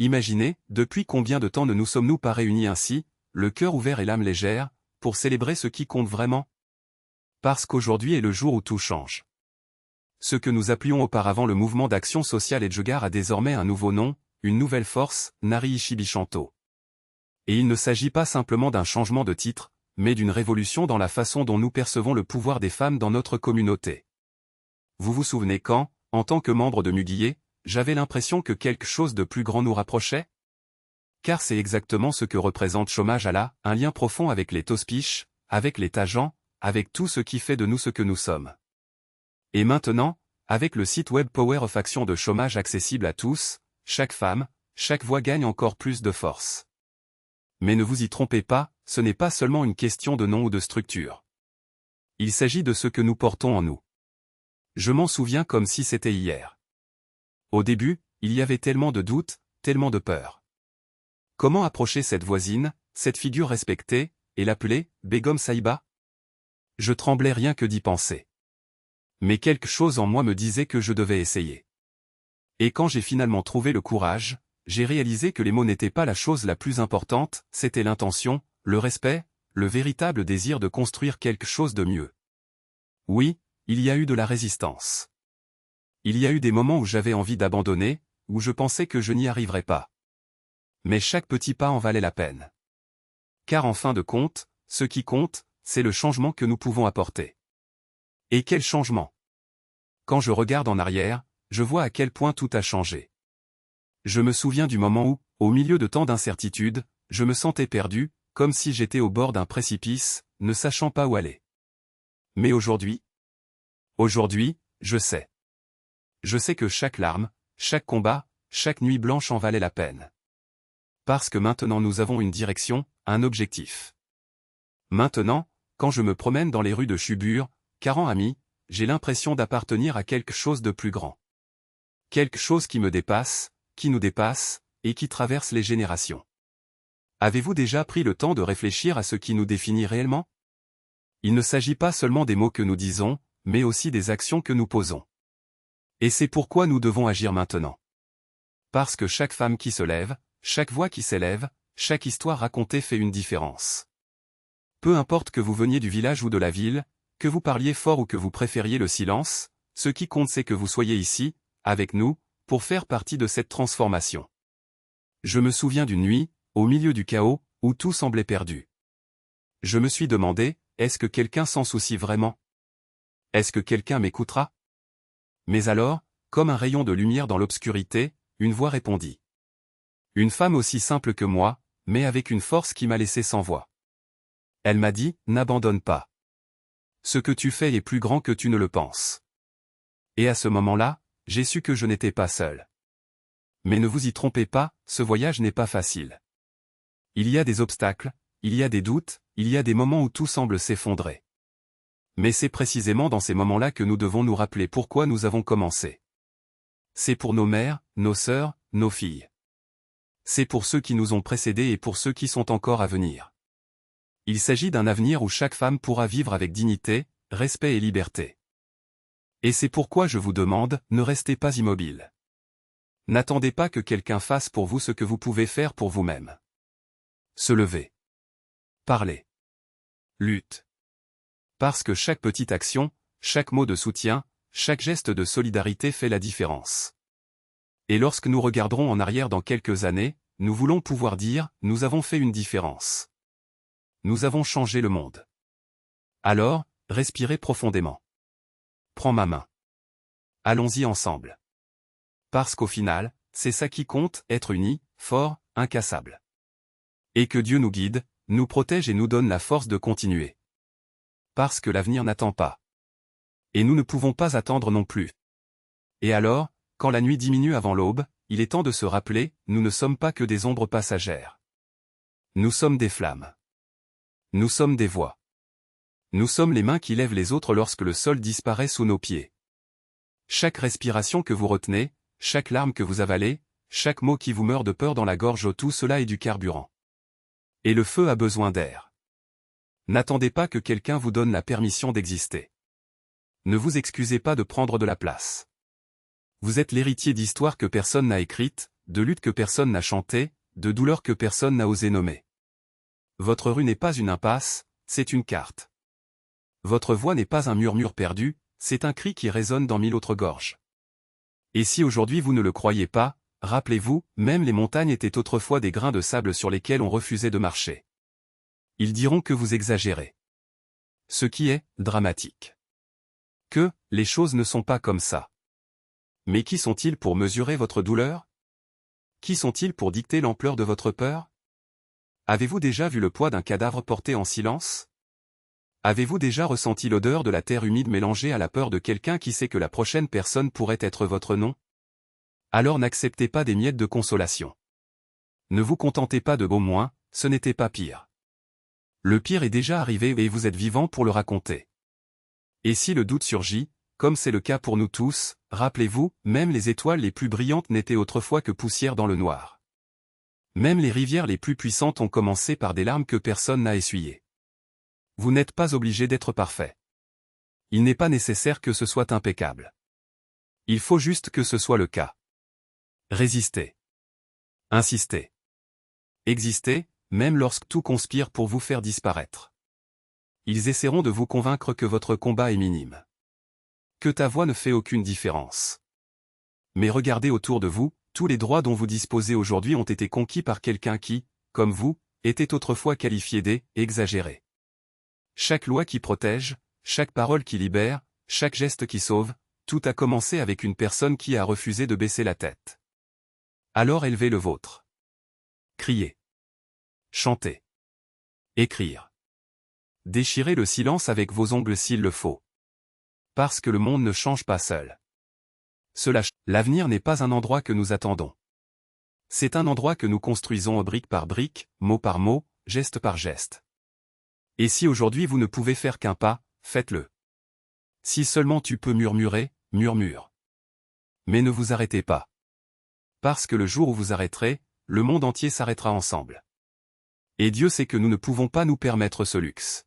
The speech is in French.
Imaginez, depuis combien de temps ne nous sommes-nous pas réunis ainsi, le cœur ouvert et l'âme légère, pour célébrer ce qui compte vraiment? Parce qu'aujourd'hui est le jour où tout change. Ce que nous appelions auparavant le mouvement d'action sociale Edgegar a désormais un nouveau nom, une nouvelle force, Nari Ishibishanto. Et il ne s'agit pas simplement d'un changement de titre, mais d'une révolution dans la façon dont nous percevons le pouvoir des femmes dans notre communauté. Vous vous souvenez quand, en tant que membre de Muguier, j'avais l'impression que quelque chose de plus grand nous rapprochait? Car c'est exactement ce que représente Chômage à la, un lien profond avec les Tospiches, avec les Tajans, avec tout ce qui fait de nous ce que nous sommes. Et maintenant, avec le site web Power of Action de Chômage accessible à tous, chaque femme, chaque voix gagne encore plus de force. Mais ne vous y trompez pas, ce n'est pas seulement une question de nom ou de structure. Il s'agit de ce que nous portons en nous. Je m'en souviens comme si c'était hier. Au début, il y avait tellement de doutes, tellement de peur. Comment approcher cette voisine, cette figure respectée, et l'appeler Begum Sahiba? Je tremblais rien que d'y penser. Mais quelque chose en moi me disait que je devais essayer. Et quand j'ai finalement trouvé le courage, j'ai réalisé que les mots n'étaient pas la chose la plus importante, c'était l'intention, le respect, le véritable désir de construire quelque chose de mieux. Oui, il y a eu de la résistance. Il y a eu des moments où j'avais envie d'abandonner, où je pensais que je n'y arriverais pas. Mais chaque petit pas en valait la peine. Car en fin de compte, ce qui compte, c'est le changement que nous pouvons apporter. Et quel changement? Quand je regarde en arrière, je vois à quel point tout a changé. Je me souviens du moment où, au milieu de tant d'incertitudes, je me sentais perdu, comme si j'étais au bord d'un précipice, ne sachant pas où aller. Mais aujourd'hui, je sais. Je sais que chaque larme, chaque combat, chaque nuit blanche en valait la peine. Parce que maintenant nous avons une direction, un objectif. Maintenant, quand je me promène dans les rues de Chubur, Caran Ami, j'ai l'impression d'appartenir à quelque chose de plus grand. Quelque chose qui me dépasse, qui nous dépasse, et qui traverse les générations. Avez-vous déjà pris le temps de réfléchir à ce qui nous définit réellement? Il ne s'agit pas seulement des mots que nous disons, mais aussi des actions que nous posons. Et c'est pourquoi nous devons agir maintenant. Parce que chaque femme qui se lève, chaque voix qui s'élève, chaque histoire racontée fait une différence. Peu importe que vous veniez du village ou de la ville, que vous parliez fort ou que vous préfériez le silence, ce qui compte c'est que vous soyez ici, avec nous, pour faire partie de cette transformation. Je me souviens d'une nuit, au milieu du chaos, où tout semblait perdu. Je me suis demandé, est-ce que quelqu'un s'en soucie vraiment? Est-ce que quelqu'un m'écoutera? Mais alors, comme un rayon de lumière dans l'obscurité, une voix répondit. Une femme aussi simple que moi, mais avec une force qui m'a laissé sans voix. Elle m'a dit, n'abandonne pas. Ce que tu fais est plus grand que tu ne le penses. Et à ce moment-là, j'ai su que je n'étais pas seul. Mais ne vous y trompez pas, ce voyage n'est pas facile. Il y a des obstacles, il y a des doutes, il y a des moments où tout semble s'effondrer. Mais c'est précisément dans ces moments-là que nous devons nous rappeler pourquoi nous avons commencé. C'est pour nos mères, nos sœurs, nos filles. C'est pour ceux qui nous ont précédés et pour ceux qui sont encore à venir. Il s'agit d'un avenir où chaque femme pourra vivre avec dignité, respect et liberté. Et c'est pourquoi je vous demande, ne restez pas immobile. N'attendez pas que quelqu'un fasse pour vous ce que vous pouvez faire pour vous-même. Se lever. Parler. Lutte. Parce que chaque petite action, chaque mot de soutien, chaque geste de solidarité fait la différence. Et lorsque nous regarderons en arrière dans quelques années, nous voulons pouvoir dire, nous avons fait une différence. Nous avons changé le monde. Alors, respirez profondément. Prends ma main. Allons-y ensemble. Parce qu'au final, c'est ça qui compte, être unis, forts, incassables. Et que Dieu nous guide, nous protège et nous donne la force de continuer. Parce que l'avenir n'attend pas. Et nous ne pouvons pas attendre non plus. Et alors, quand la nuit diminue avant l'aube, il est temps de se rappeler, nous ne sommes pas que des ombres passagères. Nous sommes des flammes. Nous sommes des voix. Nous sommes les mains qui lèvent les autres lorsque le sol disparaît sous nos pieds. Chaque respiration que vous retenez, chaque larme que vous avalez, chaque mot qui vous meurt de peur dans la gorge, tout cela est du carburant. Et le feu a besoin d'air. N'attendez pas que quelqu'un vous donne la permission d'exister. Ne vous excusez pas de prendre de la place. Vous êtes l'héritier d'histoires que personne n'a écrites, de luttes que personne n'a chantées, de douleurs que personne n'a osé nommer. Votre rue n'est pas une impasse, c'est une carte. Votre voix n'est pas un murmure perdu, c'est un cri qui résonne dans 1000 autres gorges. Et si aujourd'hui vous ne le croyez pas, rappelez-vous, même les montagnes étaient autrefois des grains de sable sur lesquels on refusait de marcher. Ils diront que vous exagérez. Ce qui est dramatique. Que les choses ne sont pas comme ça. Mais qui sont-ils pour mesurer votre douleur? Qui sont-ils pour dicter l'ampleur de votre peur? Avez-vous déjà vu le poids d'un cadavre porté en silence? Avez-vous déjà ressenti l'odeur de la terre humide mélangée à la peur de quelqu'un qui sait que la prochaine personne pourrait être votre nom? Alors n'acceptez pas des miettes de consolation. Ne vous contentez pas de au moins, ce n'était pas pire. Le pire est déjà arrivé et vous êtes vivant pour le raconter. Et si le doute surgit, comme c'est le cas pour nous tous, rappelez-vous, même les étoiles les plus brillantes n'étaient autrefois que poussière dans le noir. Même les rivières les plus puissantes ont commencé par des larmes que personne n'a essuyées. Vous n'êtes pas obligé d'être parfait. Il n'est pas nécessaire que ce soit impeccable. Il faut juste que ce soit le cas. Résistez. Insistez. Existez, même lorsque tout conspire pour vous faire disparaître. Ils essaieront de vous convaincre que votre combat est minime. Que ta voix ne fait aucune différence. Mais regardez autour de vous, tous les droits dont vous disposez aujourd'hui ont été conquis par quelqu'un qui, comme vous, était autrefois qualifié d'exagéré. Chaque loi qui protège, chaque parole qui libère, chaque geste qui sauve, tout a commencé avec une personne qui a refusé de baisser la tête. Alors élevez le vôtre. Criez. Chantez. Écrire. Déchirez le silence avec vos ongles s'il le faut. Parce que le monde ne change pas seul. L'avenir n'est pas un endroit que nous attendons. C'est un endroit que nous construisons brique par brique, mot par mot, geste par geste. Et si aujourd'hui vous ne pouvez faire qu'un pas, faites-le. Si seulement tu peux murmurer, murmure. Mais ne vous arrêtez pas. Parce que le jour où vous arrêterez, le monde entier s'arrêtera ensemble. Et Dieu sait que nous ne pouvons pas nous permettre ce luxe.